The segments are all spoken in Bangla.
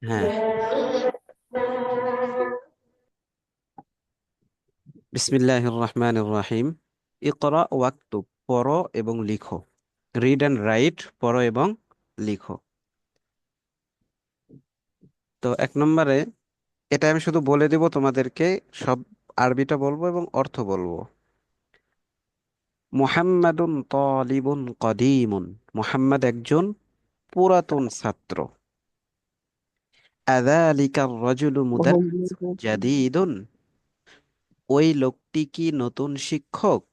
হ্যাঁ। বিসমিল্লাহির রহমানির রহিম। ইকরা ওয়াক্তুব, পড়ো এবং লিখো। রিড অ্যান্ড রাইট, পড়ো এবং লিখো। তো এক নম্বরে, এটা আমি শুধু বলে দেব তোমাদেরকে, সব আরবিটা বলবো এবং অর্থ বলবো। মুহাম্মাদুন তালিবুন কদিমুন, মুহাম্মদ একজন পুরাতন ছাত্র। আযালিকার রাজুলু মুদাররিসুন জাদীদুন, ওই লোকটি কি নতুন শিক্ষক?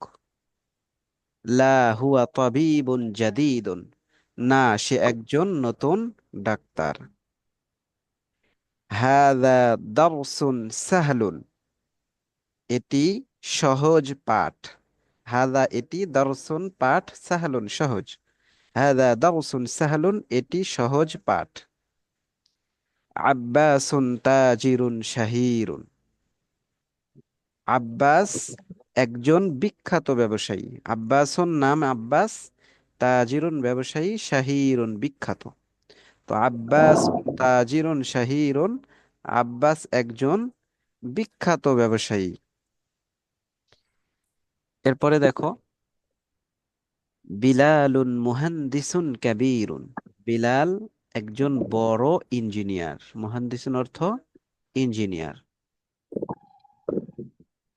লা হুয়া তাবিবুন জাদীদুন, না সে একজন নতুন ডাক্তার। হাযা দারসুন সাহলুন, এটি সহজ পাঠ। হাযা এটি, দারসুন পাঠ, সাহলুন সহজ। হাযা দারসুন সাহলুন, এটি সহজ পাঠ। আব্বাসুন তাজিরুন শাহীরুন, আব্বাস একজন বিখ্যাত ব্যবসায়ী। আব্বাসুন নাম আব্বাস, তাজিরুন ব্যবসায়ী, শাহীরুন বিখ্যাত। তো আব্বাস তাজিরুন শাহীরুন, আব্বাস একজন বিখ্যাত ব্যবসায়ী। এরপরে দেখো, বিলালুন মুহান্দিসুন কাবীরুন, বিলাল একজন বড় ইঞ্জিনিয়ার। মুহান্দিসুন অর্থ ইঞ্জিনিয়ার।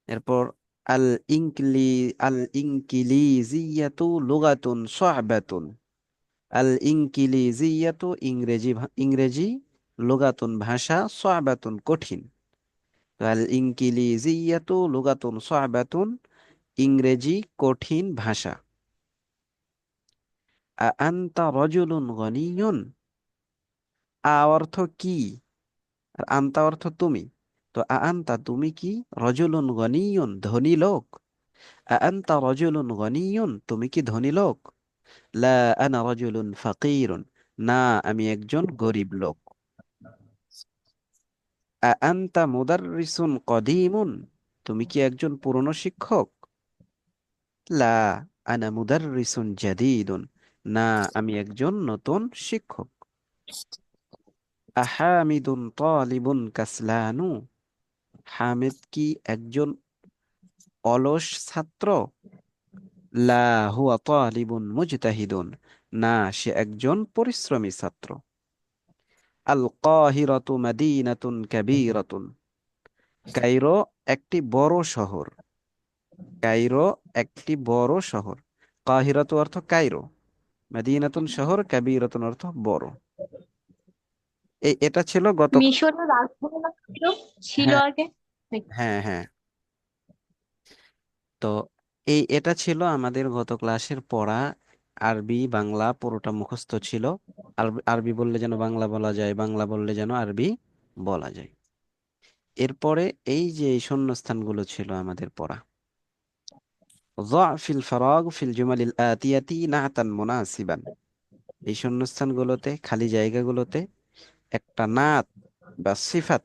এরপর আল ইনকিলি আল ইনকিলিজিয়াতু লুগাতুন সা'বাতুন, আল ইনকিলিজিয়াতু ইংরেজি, লুগাতুন ভাষা, সা'বাতুন কঠিন। আল ইনকিলিজিয়াতু লুগাতুন সা'বাতুন, ইংরেজি কঠিন ভাষা। আনতা রাজুলুন গনিয়ুন, অর্থ কি, আর আনতা অর্থ তুমি। তো আনতা তুমি কি, রজুলুন গনিয়ুন ধনী লোক। আনতা রজুলুন গনিয়ুন, তুমি কি ধনী লোক। লা আনা রজুলুন ফাকিরুন, না আমি একজন গরিব লোক। আনতা মুদাররিসুন কদিমুন, তুমি কি একজন পুরনো শিক্ষক। লা আনা মুদাররিসুন জাদীদুন, না আমি একজন নতুন শিক্ষক। আহামিদুন তালিবুন কাসলানু, হামিদ কি একজন অলস ছাত্র। লা হুয়া তালিবুন মুজতাহিদুন, না সে একজন পরিশ্রমী ছাত্র। আল কাহিরাতু মাদিনাতুন কাবীরাতুন, কায়রো একটি বড় শহর। কায়রো একটি বড় শহর। কাহিরাতু অর্থ কায়রো, মাদিনাতুন শহর, কাবীরাতুন অর্থ বড়। এটা ছিল গত। মিশরের রাজধানী ছিল ছিল হ্যাঁ, আগে নাকি? হ্যাঁ, হ্যাঁ। তো এটা ছিল আমাদের গত ক্লাসের পড়া। আরবি বাংলা পুরোটা মুখস্থ ছিল। আরবি আরবি বললে যেন বাংলা বলা যায়, বাংলা বললে যেন আরবি বলা যায়। এরপরে এই যে এই শূন্যস্থানগুলো ছিল আমাদের পড়া। ضع في الفراغ في الجمل الآتية نعتا مناسبا، এই শূন্যস্থানগুলোতে, খালি জায়গাগুলোতে একটা নাত বা সিফাত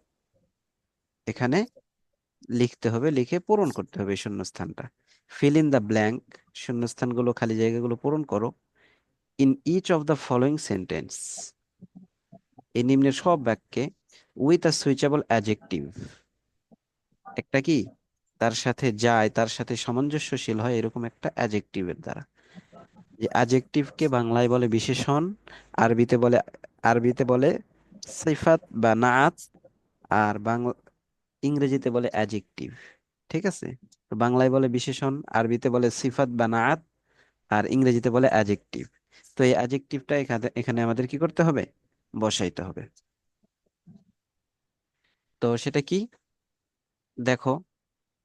এখানে লিখতে হবে, লিখে পূরণ করতে হবে এই শূন্যস্থানটা। ফিল ইন দ্য ব্ল্যাঙ্ক, শূন্যস্থানগুলো, খালি জায়গাগুলো পূরণ করো। In each of the following sentence, এই নিম্নের সব বাক্যে, উইথ আ সুইচেবল অ্যাডজেক্টিভ, একটা কি তার সাথে যায়, তার সাথে সামঞ্জস্যশীল হয় এরকম একটা অ্যাডজেক্টিভের দ্বারা। যে অ্যাডজেক্টিভকে বাংলায় বলে বিশেষণ, আরবিতে বলে আরবিতে বলে সিফাত বা নাআত, আর ইংরেজিতে বলে অ্যাডজেক্টিভ। ঠিক আছে? তো বাংলায় বলে বিশেষণ, আরবিতে বলে সিফাত বা নাআত, আর ইংরেজিতে বলে অ্যাডজেক্টিভ। তো এই অ্যাডজেক্টিভটা এখানে এখানে আমাদের কি করতে হবে, বসাইতে হবে। তো সেটা কি, দেখো,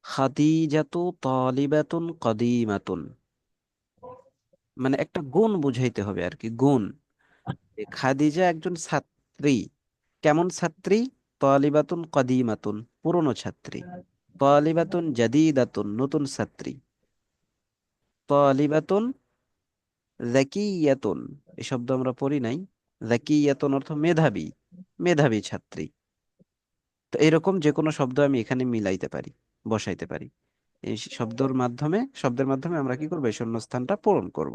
খাদিজাতু তালিবাতুন কদিমাতুন, মানে একটা গুণ বুঝাইতে হবে আর কি, গুণ। যে খাদিজা একজন ছাত্রী, কেমন ছাত্রী। তালিবাতুন কদিমাতুন, পুরনো ছাত্রী। তালিবাতুন জাদিদাতুন, নতুন ছাত্রী। তালিবাতুন যাকিয়াতুন, এই শব্দ আমরা পড়ি নাই। যাকিয়াতুন অর্থ মেধাবী, মেধাবী ছাত্রী। তো এরকম যে কোনো শব্দ আমি এখানে মিলাইতে পারি, বসাইতে পারি। এই শব্দের মাধ্যমে আমরা কি করবো, এই শূন্যস্থানটা পূরণ করব।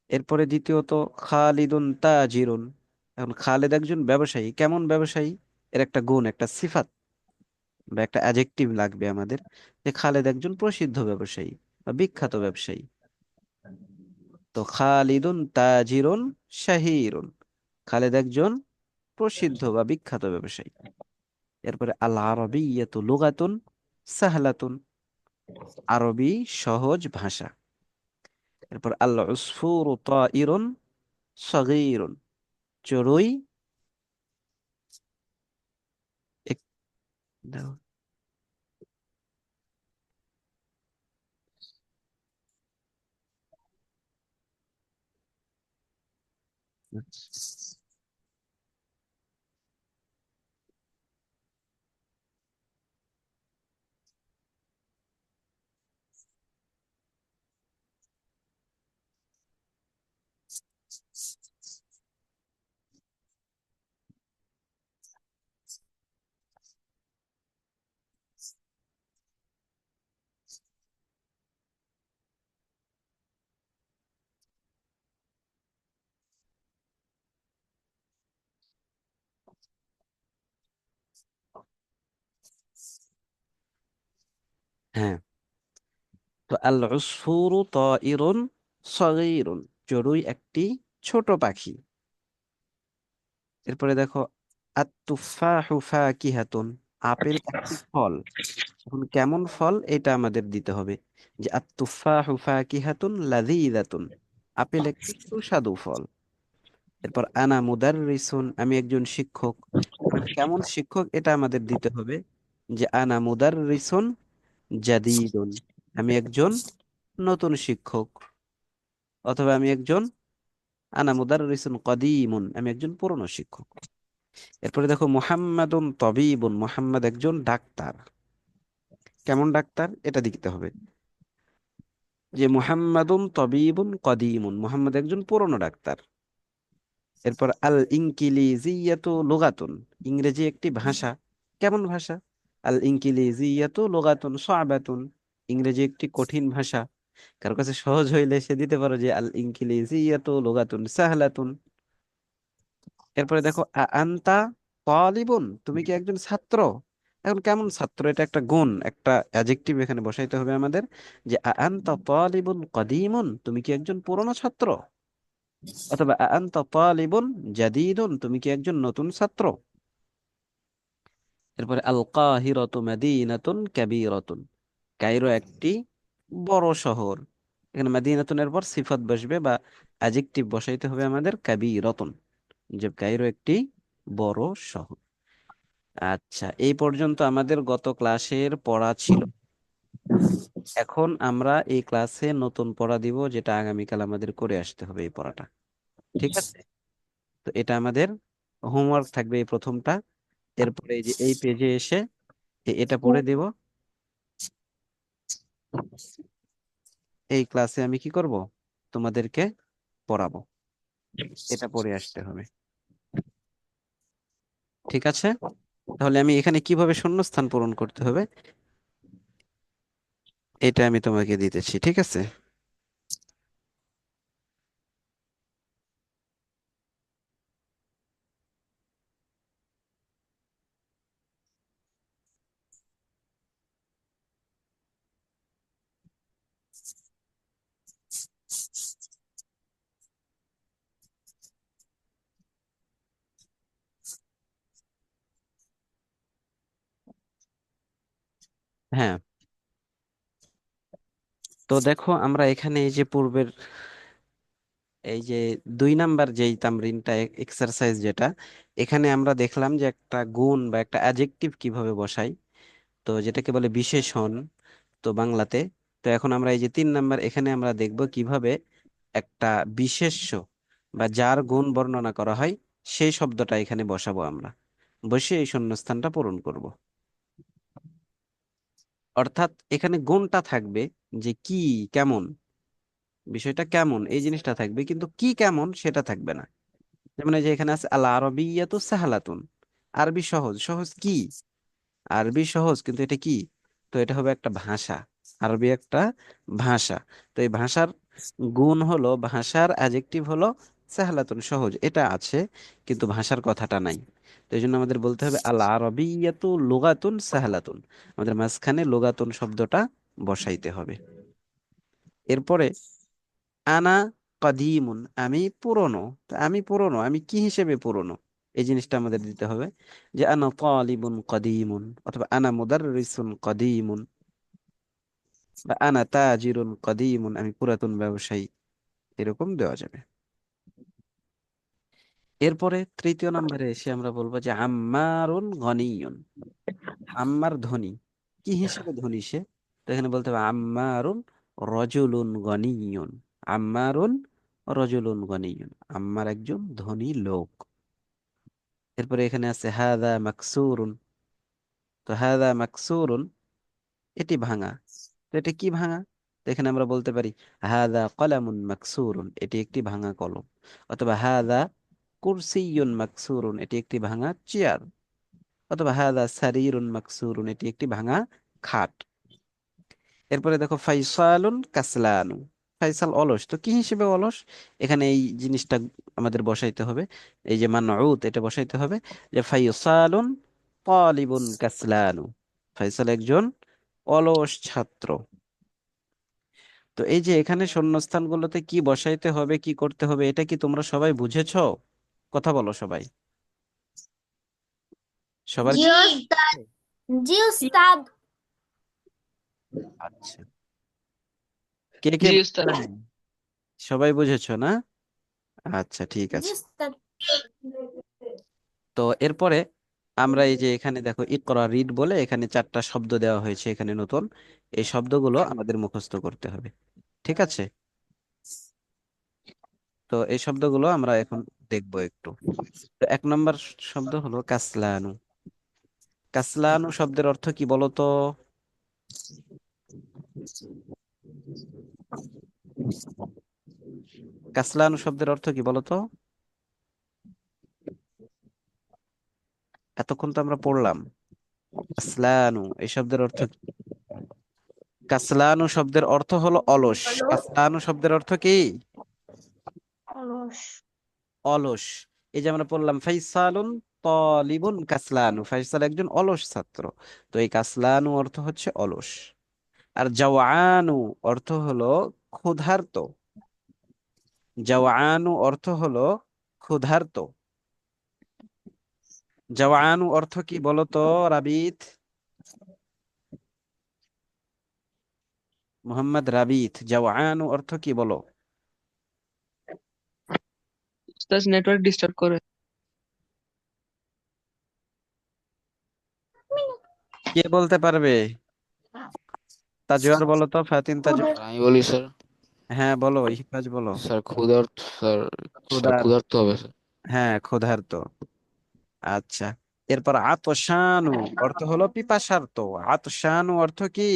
এরপরে দ্বিতীয়ত, খালিদুন তাজিরুন, এখন খালেদ একজন ব্যবসায়ী, কেমন ব্যবসায়ী, এর একটা গুণ, একটা সিফাত বা একটা অ্যাডজেক্টিভ লাগবে আমাদের, যে খালেদ একজন প্রসিদ্ধ ব্যবসায়ী বা বিখ্যাত ব্যবসায়ী। তো খালিদুন তাজিরুন শাহিরুন, খালেদ একজন প্রসিদ্ধ বা বিখ্যাত ব্যবসায়ী। এরপরে আল আরবিয়্যাতু লুগাতুন সাহলাতুন, আরবি সহজ ভাষা। এরপর আল উসফুরু তাইরুন সগীরুন, চড়ুই এক দাও। হ্যাঁ, তো আল উসফুরু তাইরুন সগীরুন, চড়ুই একটি ছোট পাখি। এরপরে দেখো আত-তুফাহু ফাকিহাতুন, আপেল একটি ফল। এখন কেমন ফল এটা আমাদের দিতে হবে, যে আত-তুফাহু ফাকিহাতুন লাযীযাতুন, আপেল একটি সুস্বাদু ফল। এরপর আনা মুদাররিসুন, আমি একজন শিক্ষক। এখন কেমন শিক্ষক এটা আমাদের দিতে হবে, যে আনা মুদাররিসুন জাদীদুন, আমি একজন নতুন শিক্ষক। অথবা আমি একজন আনা মুদাররিসুন কদীমুন, আমি একজন পুরনো শিক্ষক। এরপরে দেখো মুহাম্মাদুন তবিবুন, মুহাম্মদ একজন ডাক্তার। কেমন ডাক্তার এটা দিতে হবে, যে মুহাম্মাদুন তবিবুন কদীমুন, মুহাম্মদ একজন পুরনো ডাক্তার। এরপর আল ইনকিলিজিয়াতু লুগাতুন, ইংরেজি একটি ভাষা। কেমন ভাষা, আল ইনকিলিজিয়াতু লুগাতুন সা'বাতুন, ইংরেজি একটি কঠিন ভাষা। কারো কাছে সহজ হইলে সে দিতে পারো যে আল ইনকিলিজিয়াতু লুগাতুন সাহলাতুন। এরপরে দেখো আনতা তালিবুন, তুমি কি একজন ছাত্র। এখন কেমন ছাত্র, এটা একটা গুণ, একটা অ্যাডজেক্টিভ এখানে বসাইতে হবে আমাদের, যে আনতা তালিবুন কদিমুন, তুমি কি একজন পুরনো ছাত্র। অথবা আনতা তালিবুন জাদিদুন, তুমি কি একজন নতুন ছাত্র। এরপরে আল কাহিরাতু মাদিনাতুন কাবীরাতুন, কায়রো একটি বড় শহর। এখানে মাদিনাতুনের পর সিফাত বসবে বা অ্যাডজেক্টিভ বসাইতে হবে আমাদের কাবীরাতুন, যে কায়রো একটি বড় শহর। আচ্ছা, এই পর্যন্ত আমাদের গত ক্লাসের পড়া ছিল। এখন আমরা এই ক্লাসে নতুন পড়া দিব, যেটা আগামীকাল আমাদের করে আসতে হবে এই পড়াটা। ঠিক আছে, তো এটা আমাদের হোমওয়ার্ক থাকবে এই প্রথমটা। এরপরে এই যে এই পেজে এসে এটা পড়ে দেব। এই ক্লাসে আমি কি করব, তোমাদেরকে পড়াবো, এটা পড়ে আসতে হবে। ঠিক আছে, তাহলে আমি এখানে কিভাবে শূন্যস্থান পূরণ করতে হবে এটা আমি তোমাকে দিতেছি। ঠিক আছে। হ্যাঁ, তো দেখো আমরা এখানে এই যে পূর্বের এই যে 2 নাম্বার যেই তামরিনটা, এক্সারসাইজ যেটা, এখানে আমরা দেখলাম যে একটা গুণ বা একটা অ্যাডজেক্টিভ কিভাবে বসাই, তো যেটাকে বলে বিশেষণ তো বাংলাতে। তো এখন আমরা এই যে 3 নাম্বার, এখানে আমরা দেখব কিভাবে একটা বিশেষ্য বা যার গুণ বর্ণনা করা হয় সেই শব্দটা এখানে বসাবো আমরা, বসে এই শূন্যস্থানটা পূরণ করব। অর্থাৎ এখানে গুণটা থাকবে, যে কি, কেমন, বিষয়টা কেমন এই জিনিসটা থাকবে, কিন্তু কি কেমন সেটা থাকবে না। যেমন এই যে এখানে আছে আল আরবিয়াতু সাহালাতুন, আরবি সহজ। সহজ কি, আরবি সহজ, কিন্তু এটা কি, তো এটা হবে একটা ভাষা। আরবি একটা ভাষা। তো এই ভাষার গুণ হলো, ভাষার অ্যাডজেক্টিভ হলো সাহলাতুন সহজ, এটা আছে, কিন্তু ভাষার কথাটা নাই। তো এই জন্য আমাদের বলতে হবে আল আরবিয়াতু লুগাতুন সাহলাতুন। আমাদের মাঝখানে লুগাতুন শব্দটা বসাইতে হবে। এরপরে আনা কদিমুন, আমি পুরনো। তো আমি পুরনো, আমি কি হিসেবে পুরনো, এই জিনিসটা আমাদের দিতে হবে। যে আনা তালিবুন কদিমুন, অথবা আনা মুদাররিসুন কদিমুন, বা আনা তাজিরুন কদিমুন, আমি পুরাতন ব্যবসায়ী, এরকম দেওয়া যাবে। এরপরে তৃতীয় নম্বরে এসে আমরা বলবো যে আম্মারুন গনিয়ুন। আম্মার ধনী, কি হিসেবে ধনী সে? তো এখানে বলতে হবে আম্মারুন রজুলুন গনিয়ুন। আম্মারুন রজুলুন গনিয়ুন, আম্মার একজন ধনী লোক। এরপরে এখানে আছে হাদা মাকসুরুন। তো হাদা মাকসুরুন, এটি ভাঙা। তো এটা কি ভাঙা? তো এখানে আমরা বলতে পারি হাদা কলামুন মাকসুরুন, এটি একটি ভাঙা কলম। অথবা হাদা কুরসিয়ুন মাকসুরুন, এটি একটি ভাঙা চেয়ার। অথবা হাদা সারিরুন মাকসুরুন, এটি একটি ভাঙা খাট। এরপরে দেখো ফাইসালুন কাসলানু। ফাইসাল অলস, তো কি হিসেবে অলস? এখানে এই জিনিসটা আমাদের বসাইতে হবে, এই যে মানউত, এটা বসাইতে হবে যে ফাইসালুন তালিবুন কাসলানু। ফাইসাল একজন অলস ছাত্র। তো এই যে এখানে শূন্যস্থানগুলোতে কি বসাইতে হবে, কি করতে হবে, এটা কি তোমরা সবাই বুঝেছো? কথা বলো সবাই, সবার জি কি? উস্তাদ। জি উস্তাদ। আচ্ছা, কে কে জি বুঝতে উস্তাদ। পারেনি? সবাই বুঝেছো না? আচ্ছা, ঠিক জি আছে। উস্তাদ। তো এরপরে আমরা এই যে এখানে দেখো ইকরা রিড বলে এখানে চারটা শব্দ দেওয়া হয়েছে এখানে নতুন। এই শব্দগুলো আমাদের মুখস্থ করতে হবে, ঠিক আছে? তো এই শব্দগুলো আমরা এখন দেখবো একটু। তো এক নম্বর শব্দ হলো কাসলানু। কাসলানু শব্দের অর্থ কি বলো তো? কাসলানু শব্দের অর্থ কি বলো তো? এতক্ষণ তো আমরা পড়লাম। কাসলানু এই শব্দের অর্থ কি? কাসলানু শব্দের অর্থ হলো অলস। হলো কাসলানু শব্দের অর্থ কি? অলস। অলস। এই যে আমরা পড়লাম ফাইসালুন তালিবুন কাসলানু, ফাইসাল একজন অলস ছাত্র। তো এই কাসলানু অর্থ হচ্ছে অলস। আর জাওয়ানু অর্থ হলো ক্ষুধার্ত। জাওয়ানু অর্থ হলো ক্ষুধার্ত। জাওয়ানু অর্থ কি বলতো রাবিত? মোহাম্মদ রাবিত, জাওয়ানু অর্থ কি বলো? উস্তাদ নেটওয়ার্ক ডিস্টার্ব করে। কে বলতে পারবে? তাজওয়ার বলো তো, ফাতিন তাজওয়ার। স্যার আমি বলি স্যার। হ্যাঁ বলো, ইফাজ বলো। স্যার ক্ষুধার্ত স্যার। স্যার ক্ষুধার, ক্ষুধার্ত হবে স্যার। হ্যাঁ ক্ষুধার্ত। আচ্ছা, এরপর আতশানু অর্থ হলো পিপাসার্ত। আতশানু অর্থ কি?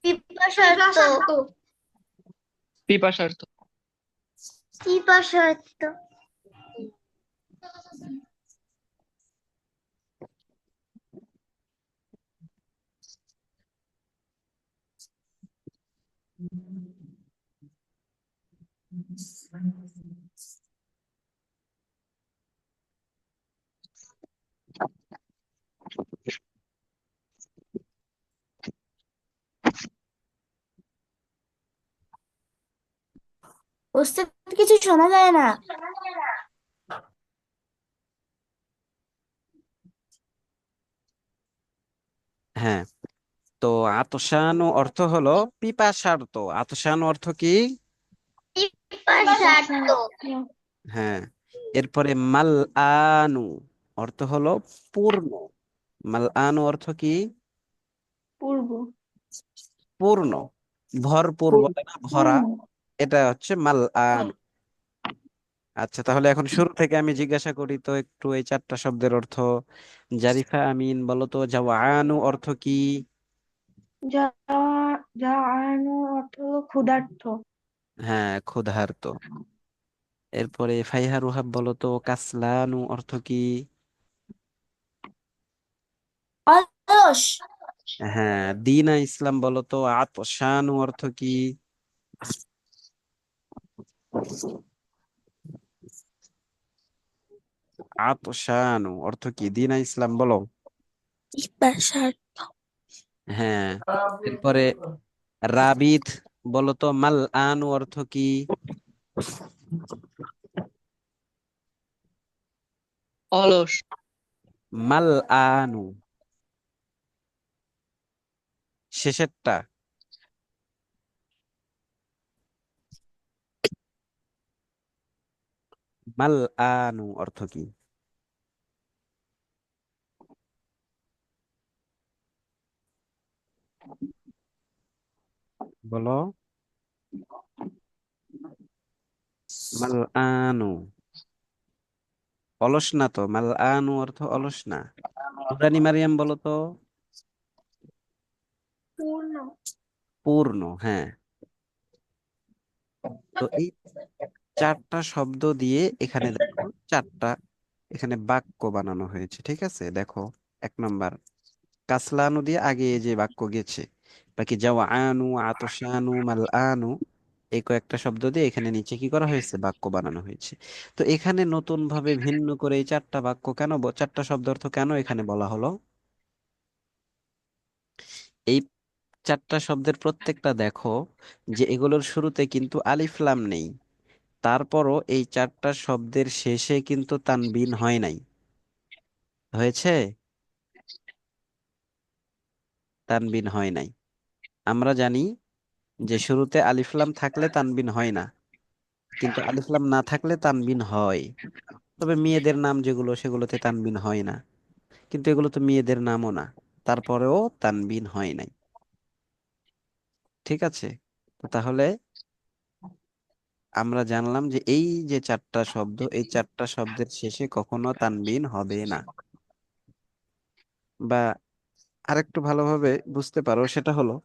পিপাসার্ত। পিপাসার্থ। পিপাসার্ত। ওস্তাদ কিছু শোনা যায় না। হ্যাঁ, তো আতশানু অর্থ হলো পিপাসার্ত। আতশানু অর্থ কি? পিপাসার্ত। হ্যাঁ। এরপরে মাল আনু অর্থ হলো পূর্ণ। মাল আনু অর্থ কি? পূর্ব। পূর্ণ, ভরপুর বলে না, ভরা, পূর্ণ। এটা হচ্ছে মাল আনু। আচ্ছা, তাহলে এখন শুরু থেকে আমি জিজ্ঞাসা করি তো একটু এই চারটা শব্দের অর্থ। জারিফা আমিন বলো তো জাওয়ানু অর্থ কি? যা যা আনু অর্থ হলো ক্ষুধার্ত। হ্যাঁ ক্ষুধার্ত। এরপরে ফাইহা রুহাব বলো তো কাসলানু অর্থ কি? অলস। হ্যাঁ দিনা ইসলাম বলো তো আতশানু অর্থ কি? আতশানু অর্থ কি? দিনা ইসলাম বলো। স্পেশাল। হ্যাঁ। এরপরে রাবিত বলো তো, মাল আনু অর্থ কি? অলস। মাল আনু শেষেরটা। মাল আনু অর্থ কি? বলো। মাল আনু অলস না তো, মাল আনু অর্থ অলস না। নুরানি মারিয়াম বলো তো। পূর্ণ। পূর্ণ, হ্যাঁ। তো এই চারটা শব্দ দিয়ে এখানে দেখো চারটা এখানে বাক্য বানানো হয়েছে, ঠিক আছে? দেখো, 1 নাম্বার কাসলানু দিয়ে আগে এই যে বাক্য গেছে, বাকি যাওয়া আনু, আতশানু, মাল আনু, এই কয়েকটা শব্দ দিয়ে এখানে নিচে কি করা হয়েছে? বাক্য বানানো হয়েছে। তো এখানে নতুন ভাবে ভিন্ন করে এই চারটা বাক্য কেন চারটা শব্দ অর্থ কেন এখানে বলা হলো? এই চারটা শব্দের প্রত্যেকটা দেখো যে এগুলোর শুরুতে কিন্তু আলিফ লাম নেই, তারপরও এই চারটা শব্দের শেষে কিন্তু তানবিন হয় নাই। হয়েছে? তানবিন হয় নাই। আমরা জানি যে শুরুতে আলিফ লাম থাকলে তানবিন হয় না, কিন্তু আলিফ লাম না থাকলে তানবিন হয়। তবে মেয়েদের নাম যেগুলো সেগুলোতে তানবিন হয় না, কিন্তু এগুলো তো মেয়েদের নামও না, তারপরেও তানবিন হয় নাই। ঠিক আছে? তো তাহলে আমরা জানলাম যে এই যে চারটা শব্দ, এই চারটা শব্দের শেষে কখনো তানবিন হবে না। বা আরেকটু ভালোভাবে বুঝতে পারো সেটা হলো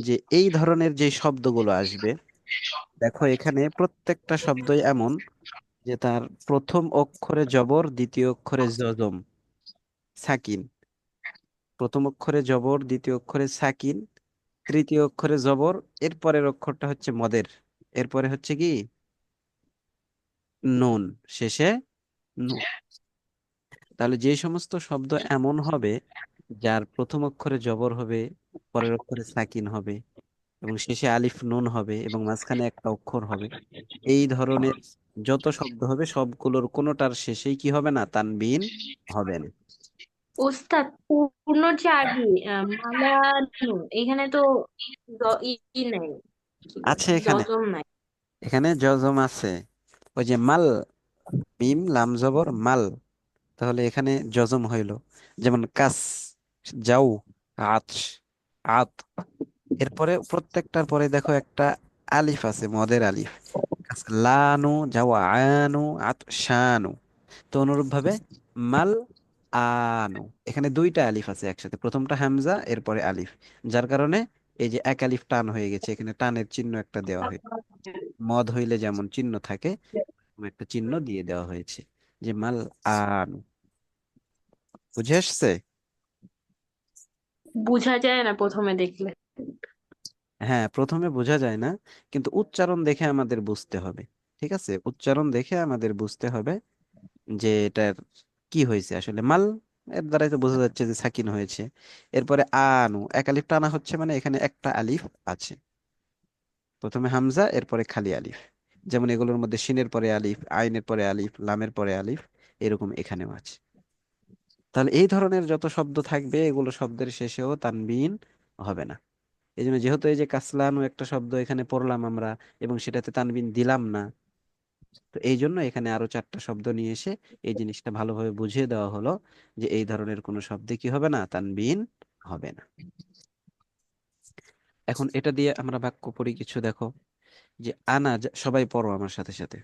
যে এই ধরনের যে শব্দগুলো আসবে, দেখো এখানে প্রত্যেকটা শব্দই এমন যে তার প্রথম অক্ষরে জবর, দ্বিতীয় অক্ষরে জজম, সাকিন। প্রথম অক্ষরে জবর, দ্বিতীয় অক্ষরে সাকিন, তৃতীয় অক্ষরে জবর, এর পরের অক্ষরটা হচ্ছে মদের, এরপরে হচ্ছে কি নুন, শেষে নুন। তাহলে যে সমস্ত শব্দ এমন হবে যার প্রথম অক্ষরে জবর হবে, পরের অক্ষরে সাকিন হবে, এবং শেষে আলিফ নুন হবে, এবং মাঝখানে একটা অক্ষর হবে, এই ধরনের যত শব্দ হবে সবগুলোর কোনোটার শেষেই কি হবে না? তানবিন হবে না। ওস্তাদ, পূর্ণ যে আরবি মালানু, এখানে তো ই নাই, কি বলে, আছে এখানে, জজম নাই। এখানে জজম আছে। ওই যে মাল, মিম লাম জবর মাল, তাহলে এখানে জজম হইল। যেমন কাস, যাও, আত, আত, এরপরে প্রত্যেকটার পরে দেখো একটা আলিফ আছে, মদের আলিফ। কাস লানু, যাও আনু, আত শানু। তো অনুরূপ ভাবে মাল আনু, এখানে দুইটা আলিফ আছে একসাথে, প্রথমটা হামজা এরপরে আলিফ, যার কারণে এই যে এক আলিফ টান হয়ে গেছে, এখানে টানের চিহ্ন একটা দেওয়া হয়। মদ হইলে যেমন চিহ্ন থাকে, এরকম একটা চিহ্ন দিয়ে দেওয়া হয়েছে, যে মাল আনু। বুঝে আসছে? বোঝা যায় না প্রথমে দেখলে। হ্যাঁ, প্রথমে বোঝা যায় না, কিন্তু উচ্চারণ দেখে আমাদের বুঝতে হবে। ঠিক আছে, উচ্চারণ দেখে আমাদের বুঝতে হবে যে এটার কি হয়েছে আসলে। মাল এর দ্বারাই তো বোঝা যাচ্ছে যে সাকিন হয়েছে। এরপরে আনু, এক আলিফ টানা হচ্ছে, মানে এখানে একটা আলিফ আছে, প্রথমে হামজা এরপরে খালি আলিফ। যেমন এগুলোর মধ্যে শিনের পরে আলিফ, আইনের পরে আলিফ, লামের পরে আলিফ, এরকম এখানেও আছে। তাহলে এই ধরনের যত শব্দ থাকবে এগুলো শব্দের শেষেও তানবিন হবে না। এই জন্য যেহেতু এই যে কাসলানু একটা শব্দ এখানে পড়লাম আমরা, এবং সেটাতে তানবিন দিলাম না, তো এই জন্য এখানে আরো চারটা শব্দ নিয়ে এসে এই জিনিসটা ভালোভাবে বুঝিয়ে দেওয়া হলো যে এই ধরনের কোনো শব্দে কি হবে না? তানবিন হবে না। এখন এটা দিয়ে আমরা বাক্য পড়ি কিছু, দেখো যে আনা সবাই পড়ো আমার সাথে সাথে।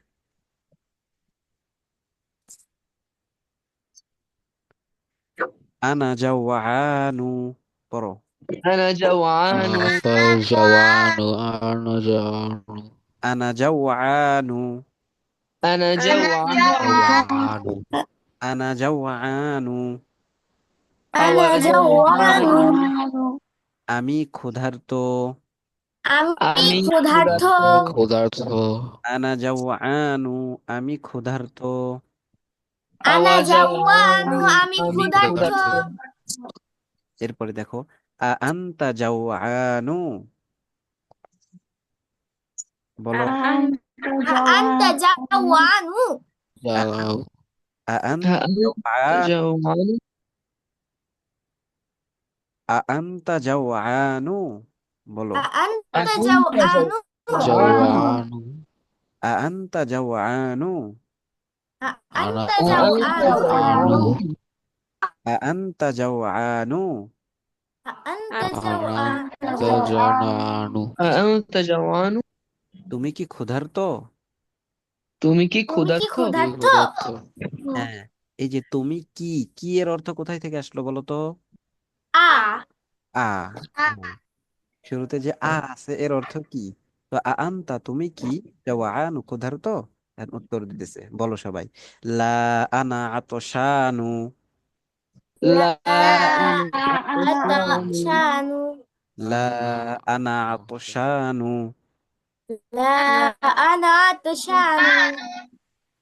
আনা জাওয়ানু, পড়ো। আনা জাওয়ানু। فالجوان النجار আনা জাওয়ানু, আনা أنا জাওয়ানু। جوان আনা জাওয়ানু, أنا আওয়াজ। جوعان. আমি ক্ষুধার্ত। আমি আমি ক্ষুধার্ত। ক্ষুধার্ত। خضرته আনা জাওয়ানু, আমি ক্ষুধার্ত। আনা জাওয়ানু, জাওয়ানু, আমি আমি ক্ষুধার্ত। ক্ষুধার্ত। এরপরে দেখো আনতা জাওয়ানু, বলো আনতা জাওয়ানু, যাও। আনতা জাওয়ানু, জাওয়ানু, আনতা জাওয়ানু, বলো আনতা আনতা জাওয়ানু, জাওয়ানু, যাওয়ানু। আনতা জাওয়ানু, আনা আনতা আনতা জাওয়ানু, যাওয়ানু। জাওয়ানু, আনতা জাওয়ানু, আনতা আনা জাওয়ানু, যাওয়ানু। আনতা জাওয়ানু, তুমি কি ক্ষুধার্ত? তুমি কি তুমি কি ক্ষুধার্ত? কি ক্ষুধার্ত? ক্ষুধার্ত? হ্যাঁ, এই যে তুমি কি, কি এর অর্থ কোথায় থেকে আসলো বলো তো? আ আ। হ্যাঁ, শুরুতে যে আছে এর অর্থ কি? তো আনতা তুমি কি জাওয়ানু ক্ষুধার্ত? এর উত্তর দিতেছে, বলো সবাই। লা আনা আতশানু, লা লা আনা আতশানু, আতাশানু, লা আনা আতশানু, লা আনা আতাশানু,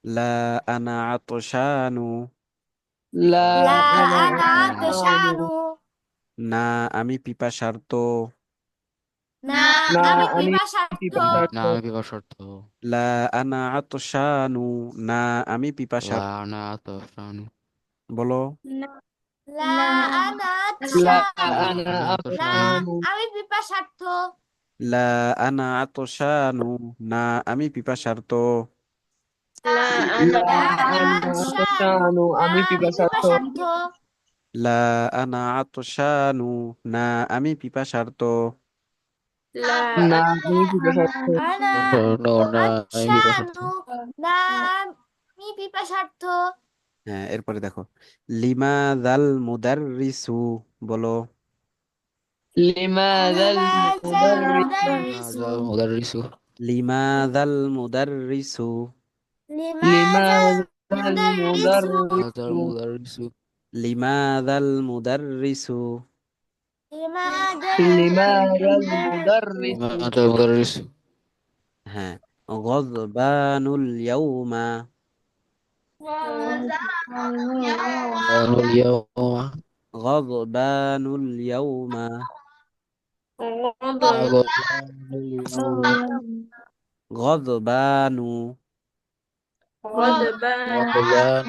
লা আনা আতশানু, লা লা আনা আনা আতশানু, আতাশানু, না আমি পিপাসার্ত, না না আমি আমি পিপাসার্থ, পিপাসার্থ, না আমি পিপাসার্থ। লা আনা আতশানু, না আমি পিপাসার্ত, লানা আতশানু। বলো লা আনা লা আতাশানু, আনা লানা না আতশানু। আতশানু, আমি পিপাসার্থ, লা আনা আতশানু, না আমি পিপাসার্ত, লা আনা লা লা আনা আনা আতাশানু, আতশানু, না আমি আমি পিপাসার্থ, পিপাসার্থ, লা আনা আতশানু, না আমি পিপাসার্ত, লা না আমি পিপাসার্থ, আনা না আমি পিপাসার্থ। আতশানু, না আমি পিপাসার্থ, হ্যাঁ, এরপরে দেখো লিমাযাল মুদাররিসু, বলো লিমাযাল লিমাযাল মুদাররিসু, মুদাররিসু, লিমাযাল মুদাররিসু। লিমাযাল মুদাররিসু, লিমাযাল লিমাযাল মুদাররিসু, লিমাযাল মুদাররিসু, মুদাররিসু। লিমাযাল মুদাররিসু, লিমাযাল লিমাযাল মুদাররিসু, মুদাররিসু, লিমাযাল মুদাররিসু। হ্যাঁ, গযবানুল ইয়াউমা, গানুল ইয়াওমা। গযবানুল ইয়াউমা, গানুল ইয়াওমা। গযবানু, غضبان গাদবান।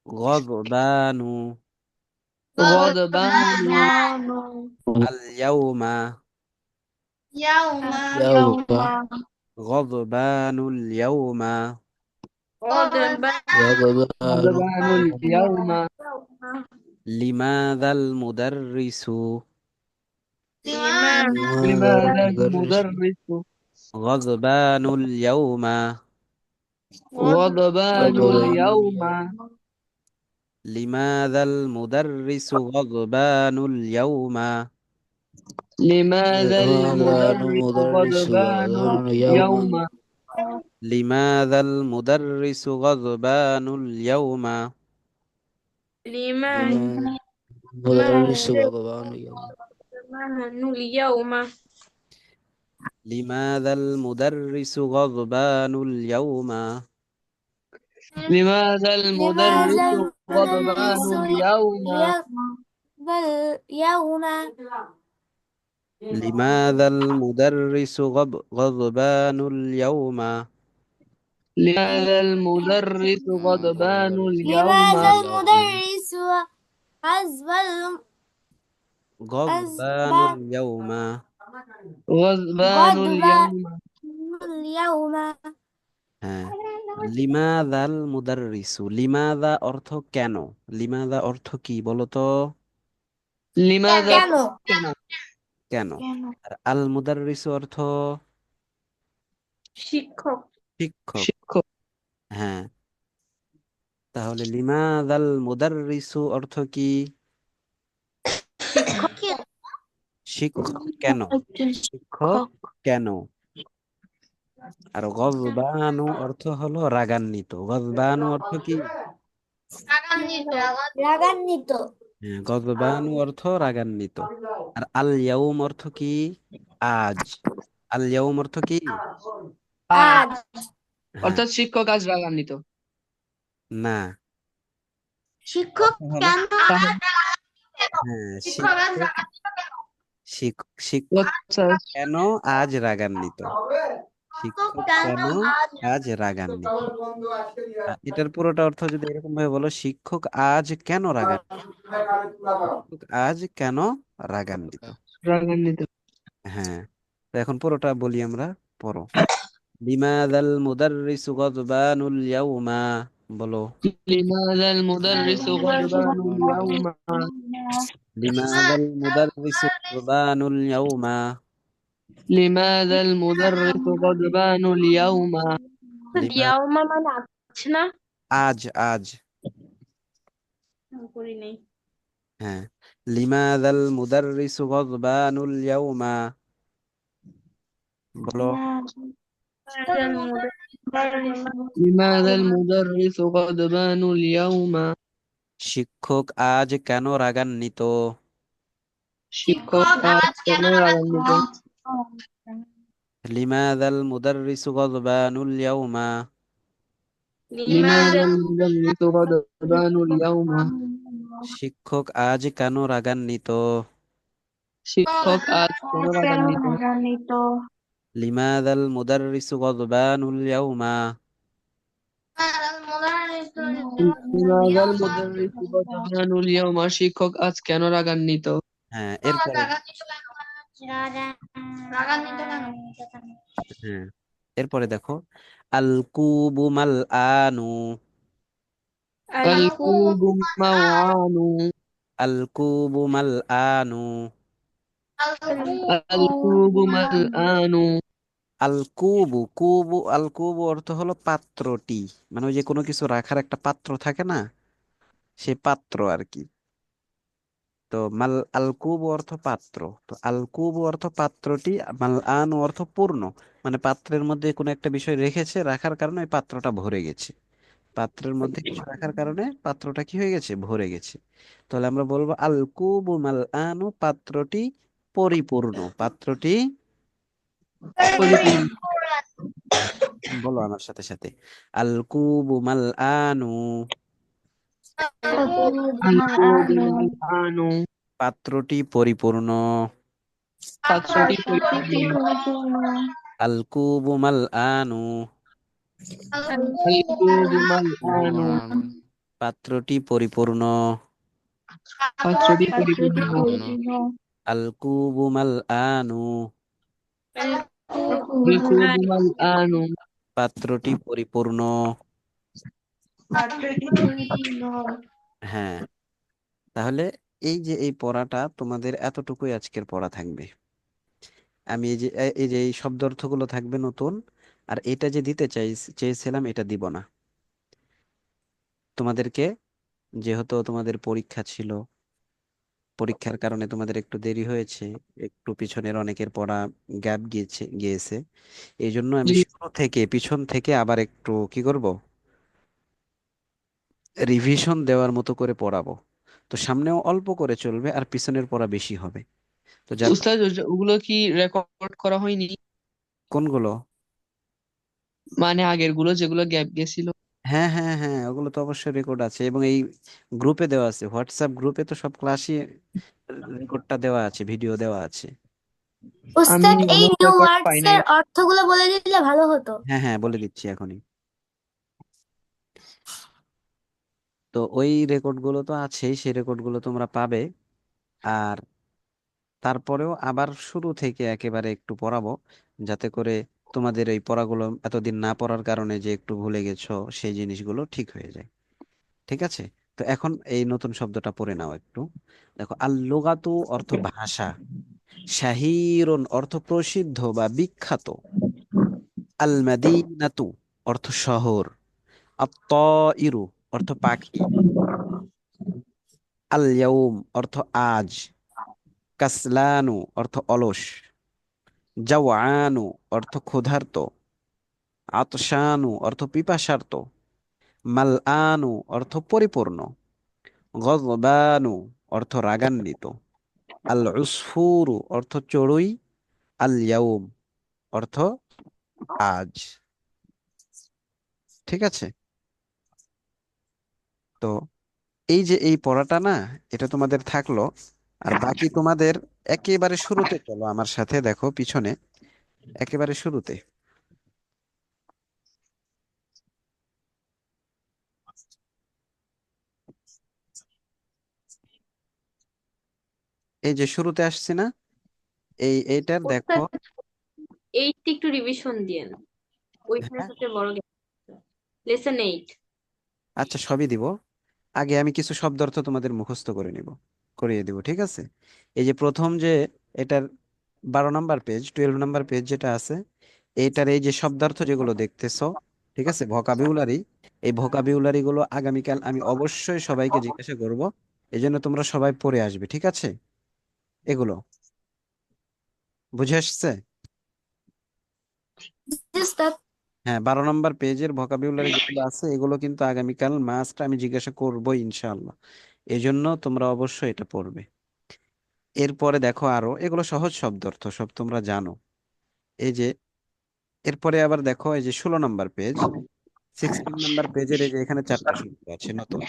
গযবানু, غضبان আল ইয়াউমা, ইয়াওমা। গযবানুল ইয়াউমা, غضبان গাদবান। غضبان اليوم লিমাযাল মুদাররিসু, لماذا লিমাযাল لماذا মুদাররিসু। المدرس গযবানুল ইয়াউমা, غضبان গাদবান। اليوم লিমাযাল মুদাররিসু গযবানুল ইয়াউমা, لماذا লিমাযাল المدرس মুদাররিসু غضبان গাদবান ইয়াওমা। اليوم লিমাযাল মুদাররিসু গযবানুল ইয়াউমা, لماذا মুদাররিসু গাদবান ইয়াওমা। اليوم লিমাযাল মুদাররিসু গযবানুল ইয়াউমা, لماذا المدرس لماذا غضبان المدرس اليوم بل يوم লিমাযাল মুদাররিসু গযবানুল ইয়াউমা, لماذا المدرس غضبان اليوم لماذا المدرس حسب গযবানুল ইয়াউমা, غضبان اليوم اليوم হ্যাঁ, লিমাযাল মুদাররিসু, লিমাযা অর্থ কেন, লিমাযা অর্থ কি বলো তো? لماذا কেন كان কেন। আর আল মুদাররিসু অর্থ শিক্ষক শিক্ষক। শিক্ষক হ্যাঁ, তাহলে লিমাযাল মুদাররিসু অর্থ কি? শিক্ষক কেন, শিক্ষক কেন। আর গযবানু অর্থ হলো রাগান্বিত, গযবানু অর্থ কি? রাগান্বিত হ্যাঁ, গযবানু অর্থ রাগান্বিত। আর আল ইয়াউম অর্থ কি? আজ। আল ইয়াউম অর্থ কি? আজ আজ হ্যাঁ, অর্থাৎ শিক্ষক আজ রাগান্বিত। না, শিক্ষক অর্থ হলো, কেন হ্যাঁ, শিক্ষক আজ শিক্ষক শিক্ষক আচ্ছা কেন আজ রাগান্বিত? শিক্ষক কেন কেন আজ আজ রাগান্বিত? এটার পুরোটা অর্থ যদি এরকম ভাবে বলো, শিক্ষক আজ কেন রাগান্বিত? শিক্ষক আজ কেন রাগান্বিত? রাগান্বিত হ্যাঁ, তো এখন পুরোটা বলি আমরা, পড়ো। লিমাযাল মুদাররিসু গাদবানুল ইয়াউমা, বলো। লিমাযা আল মুদাররিসু গাদবানুল ইয়াওমা লিমাযাল মুদাররিসু গাদবানুল ইয়াউমা, লিমাযা আল মুদাররিসু গাদবানুল ইয়াওমা লিমা ইয়াউমা মানে আছে না? আজ আজ, করি নাই। হ্যাঁ, লিমাযাল মুদাররিসু গাদবানুল ইয়াউমা, বলো। আজাল মুদাররিস লিমাযা আল মুদাররিসু গাদবানুল ইয়াওমা শিক্ষক আজ কেন রাগান্বিত? শিক্ষক আজ কেন রাগান্বিত লিমাযাল মুদাররিসু গাদবানুল ইয়াউমা, লিমাযা লিমাযা আল মুদাররিসু গাদবানুল ইয়াওমা শিক্ষক আজ কেন রাগান্বিত? শিক্ষক আজ কেন রাগান্বিত লিমাযাল মুদাররিসু গাদবানুল ইয়াউমা, লিমাযা আল মুদাররিসু গাদবানুল ইয়াওমা শিক্ষক আজ কেন রাগান্বিত হ্যাঁ, এরপরে, হ্যাঁ, এরপরে দেখো, আল কুবু মাল আনু, আল আল কুবু মাওআনু আল কুবু মাল আনু, আল কুবু মালআনু আল কুবু, আল কুবু অর্থ হলো পাত্রটি, মানে ওই যে কোনো কিছু রাখার একটা পাত্র থাকে না, সে পাত্র আর কি। তো মাল আল কুবু অর্থ পাত্র, তো আল কুবু অর্থ পাত্রটি, মাল আনু অর্থ পূর্ণ, মানে পাত্রের মধ্যে কোনো একটা বিষয় রেখেছে, রাখার কারণে ওই পাত্রটা ভরে গেছে। পাত্রের মধ্যে কিছু রাখার কারণে পাত্রটা কি হয়ে গেছে, ভরে গেছে। তাহলে আমরা বলবো আল কুবু মাল আনু, পাত্রটি পরিপূর্ণ, পাত্রটি, পরিপূর্ণ বলো আমার সাথে সাথে, আল কুবু মাল আনু, আল কুবু মালআনু পাত্রটি পরিপূর্ণ, পাত্রটি পরিপূর্ণ আল কুবু মাল আনু, আল কুবু মালআনু পাত্রটি পরিপূর্ণ, পাত্রটি পরিপূর্ণ আল কুবু মাল আনু, আল আল কুবু মালআনু পাত্রটি পরিপূর্ণ। হ্যাঁ, তাহলে এই যে এই পড়াটা তোমাদের এতটুকুই আজকের পড়া থাকবে। আমি এই যে এই শব্দ অর্থগুলো থাকবে নতুন, আর এটা যে দিতে চেয়েছিলাম এটা দিব না তোমাদেরকে, যেহেতু তোমাদের পরীক্ষা ছিল, পরীক্ষার কারণে তোমাদের একটু দেরি হয়েছে, একটু পিছনের অনেকের পড়া গ্যাপ গিয়েছে, এই জন্য আমি জি শুরু থেকে পিছন থেকে আবার একটু কি করব, রিভিশন দেওয়ার মতো করে পড়াবো। তো সামনেও অল্প করে চলবে আর পিছনের পড়া বেশি হবে। তো যাতে, উস্তাদ ওগুলো কি রেকর্ড করা হয়নি কোনগুলো? মানে আগের গুলো যেগুলো গ্যাপ গেছিল হ্যাঁ হ্যাঁ হ্যাঁ, ওগুলো তো অবশ্যই রেকর্ড আছে, এবং এই গ্রুপে দেওয়া আছে, হোয়াটসঅ্যাপ গ্রুপে তো সব ক্লাসই রেকর্ডটা দেওয়া আছে, ভিডিও দেওয়া আছে। আমি উস্তাদ এই আমার নিউ রেকর্ড পাই ওয়ার্ডস নাই এর অর্থগুলো বলে দিলে ভালো হতো। হ্যাঁ হ্যাঁ, বলে দিচ্ছি এখনই। তো ওই রেকর্ডগুলো তো আছেই, সেই রেকর্ডগুলো তোমরা পাবে। আর তারপরেও আবার শুরু থেকে একেবারে একটু পড়াবো, যাতে করে তোমাদের এই পড়াগুলো এতদিন না পড়ার কারণে যে একটু ভুলে গেছো, সেই জিনিসগুলো ঠিক হয়ে যায়। ঠিক আছে? তো এখন এই নতুন শব্দটা পড়ে নাও একটু। দেখো, আল লুগাতু অর্থ ভাষা, শাহিরুন অর্থ প্রসিদ্ধ বা বিখ্যাত, আল মাদিনাতু অর্থ শহর, আত-তাইরু অর্থ পাখি, আল ইয়াউম অর্থ আজ, কাসলানু অর্থ অলস, জাওয়ানু অর্থ ক্ষুধার্ত, আতশানু অর্থ পিপাসার্ত, মালআনু অর্থ পরিপূর্ণ, গজবানু অর্থ রাগান্বিত, আল উসফুরু অর্থ চড়ুই, আল ইয়াউম অর্থ আজ। ঠিক আছে? তো এই যে এই পড়াটা না, এটা তোমাদের থাকলো। আর বাকি তোমাদের একেবারে শুরুতে চলো আমার সাথে, দেখো পিছনে একেবারে শুরুতে এই যে শুরুতে আসছি না, এইটার দেখো। ওস্তাদ, এইটটি একটু রিভিশন দিয়েন, ওইখানে হ্যাঁ, সবচেয়ে বড় লেসন 8। আচ্ছা সবই দিব। আগে আমি কিছু শব্দার্থ তোমাদের মুখস্থ করিয়ে দিব, ঠিক আছে? এই যে প্রথম যে এটার 12 নম্বর পেজ, 12 নম্বর পেজ যেটা আছে, এইটার এই যে শব্দার্থ যেগুলো দেখতেছো, ঠিক আছে, ভোকাবিউলারি, এই ভোকাবিউলারি গুলো আগামীকাল আমি অবশ্যই সবাইকে জিজ্ঞাসা করব। এই জন্য তোমরা সবাই পড়ে আসবে, ঠিক আছে? এগুলো বুঝে আসছে? জি উস্তাদ। হ্যাঁ, 12 নম্বর পেজের ভোকাবিউলারি যেগুলো আছে এগুলো কিন্তু আগামীকাল মাস্ট আমি জিজ্ঞাসা করবো ইনশাআল্লাহ। এই জন্য তোমরা অবশ্যই এটা পড়বে। এরপরে দেখো আরো এগুলো সহজ শব্দার্থ, সব তোমরা জানো। এই যে এরপরে আবার দেখো, এই যে 16 নম্বর পেজ, 16 নম্বর পেজের এই যে এখানে 4টা শব্দ আছে নতুন।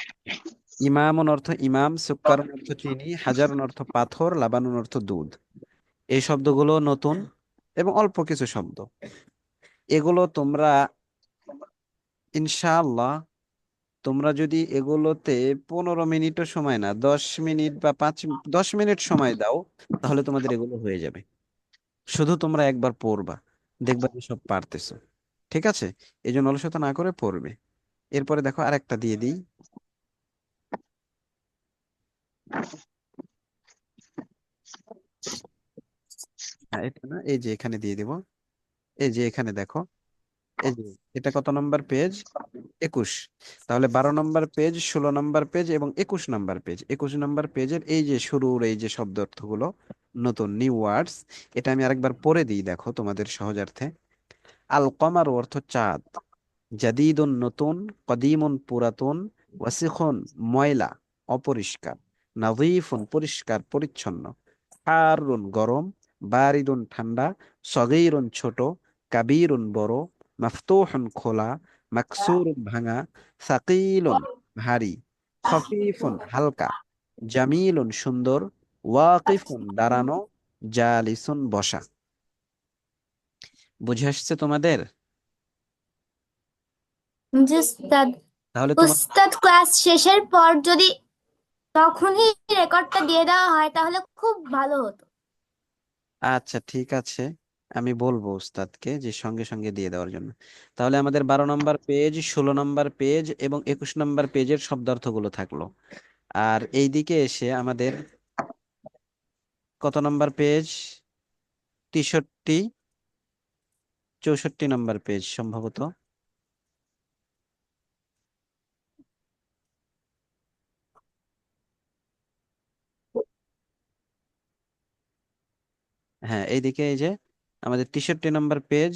ইমামুন অর্থ ইমাম, সুক্কারুন অর্থ চিনি, হাজারুন অর্থ পাথর, লাবানুন অর্থ দুধ। এই শব্দগুলো নতুন এবং অল্প কিছু শব্দ। এগুলো তোমরা ইনশাআল্লাহ, তোমরা যদি এগুলোতে 15 মিনিটও সময় না, 10 মিনিট বা 10 মিনিট সময় দাও, তাহলে তোমাদের এগুলো হয়ে যাবে। শুধু তোমরা একবার পড়বা, দেখবা যে সব পারতেছো, ঠিক আছে? এই জন্য অলসতা না করে পড়বে। এরপরে দেখো আরেকটা দিয়ে দিই। হ্যাঁ, এটা না, এই যে এখানে দিয়ে দিব। এই যে এখানে দেখো, এই যে এটা কত নম্বর পেজ? 21। তাহলে 12 নম্বর পেজ, 16 নম্বর পেজ এবং 21 নম্বর পেজ, 21 নম্বর পেজের এই যে শুরুর এই যে শব্দ অর্থগুলো, নতুন নিউ ওয়ার্ডস, এটা আমি আরেকবার পড়ে দিই, দেখো তোমাদের সহজার্থে। আল কমার অর্থ চাঁদ, জাদিদুন নতুন, কদিমুন পুরাতন, ওয়াসিখুন ময়লা অপরিষ্কার, নাযীফুন পরিষ্কার পরিচ্ছন্ন, হারুন গরম, বারিদুন ঠান্ডা, সগীরুন ছোট, কাবীরুন বড়, মাফতুহুন খোলা, মাকসুরুন ভাঙা, সাকিলুন ভারী, খফিফুন হালকা, জামিলুন সুন্দর, ওয়াকিফুন দাঁড়ানো, জালিসুন বসা। বুঝে আসছে তোমাদের? জি উস্তাদ। তাহলে তোমার উস্তাদ ক্লাস শেষের পর যদি তখনই রেকর্ডটা দিয়ে দেওয়া হয় তাহলে খুব ভালো হতো। আচ্ছা ঠিক আছে, আমি বলবো উস্তাদকে যে সঙ্গে সঙ্গে দিয়ে দেওয়ার জন্য। তাহলে আমাদের 12 নম্বর পেজ, 16 নম্বর পেজ এবং 21 নম্বর পেজের শব্দার্থগুলো থাকলো। আর এই দিকে এসে আমাদের কত নম্বর পেজ? 63, 64 নম্বর পেজ সম্ভবত। হ্যাঁ, এইদিকে এই যে আমাদের 63 নম্বর পেজ,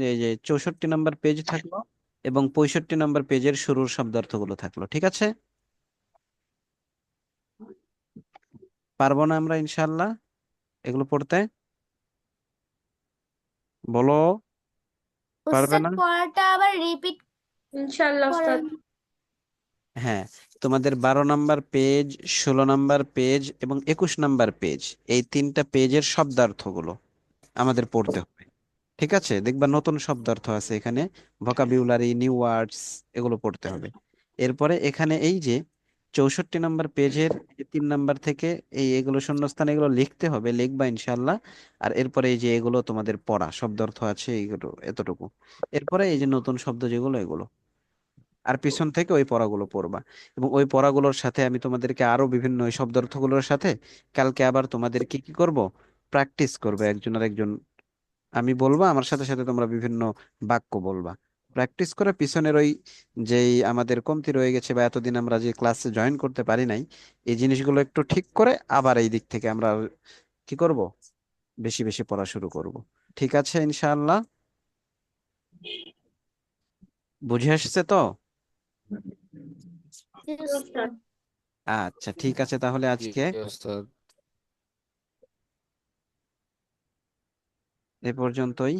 এই যে 64 নম্বর পেজ থাকলো এবং 65 নম্বর পেজের শুরুর শব্দার্থগুলো থাকলো, ঠিক আছে? পারবো না আমরা ইনশাল্লাহ এগুলো পড়তে? বলো, পারবে উস্তাদ না? পড়াটা আবার রিপিট ইনশাআল্লাহ করেন। ওস্তাদ। হ্যাঁ, তোমাদের 12 নম্বর পেজ, 16 নম্বর পেজ এবং 21 নম্বর পেজ, এই 3টা পেজের শব্দার্থগুলো আমাদের পড়তে হবে, ঠিক আছে? দেখবা নতুন শব্দার্থ আছে এখানে, ভোকাবিউলারি, নিউ ওয়ার্ডস, এগুলো পড়তে হবে। এরপরে এখানে এই যে 64 নম্বর পেজের 3 নম্বর থেকে এগুলো শূন্যস্থান, এগুলো লিখতে হবে, লিখবা ইনশাল্লাহ। আর এরপরে এই যে এগুলো তোমাদের পড়া শব্দার্থ আছে এইগুলো, এতটুকু। এরপরে এই যে নতুন শব্দ যেগুলো, এগুলো আর পিছন থেকে ওই পড়াগুলো পড়বা। এবং ওই পড়াগুলোর সাথে আমি তোমাদেরকে আরো বিভিন্ন ওই শব্দার্থগুলোর সাথে কালকে আবার তোমাদেরকে কি করব, প্র্যাকটিস করবে একজন আর একজন। আমি বলবো, আমার সাথে সাথে তোমরা বিভিন্ন বাক্য বলবা। প্র্যাকটিস করে পিছনের ওই যেই আমাদের কমতি রয়ে গেছে বা এতদিন আমরা যে ক্লাসে জয়েন করতে পারি নাই, এই জিনিসগুলো একটু ঠিক করে আবার এই দিক থেকে আমরা কি করব, বেশি বেশি পড়া শুরু করব। ঠিক আছে ইনশাআল্লাহ? বুঝে আসছে তো? জি জি উস্তাদ। ওস্তাদ। আচ্ছা ঠিক আছে, তাহলে জি আজকে ওস্তাদ। এ পর্যন্তই।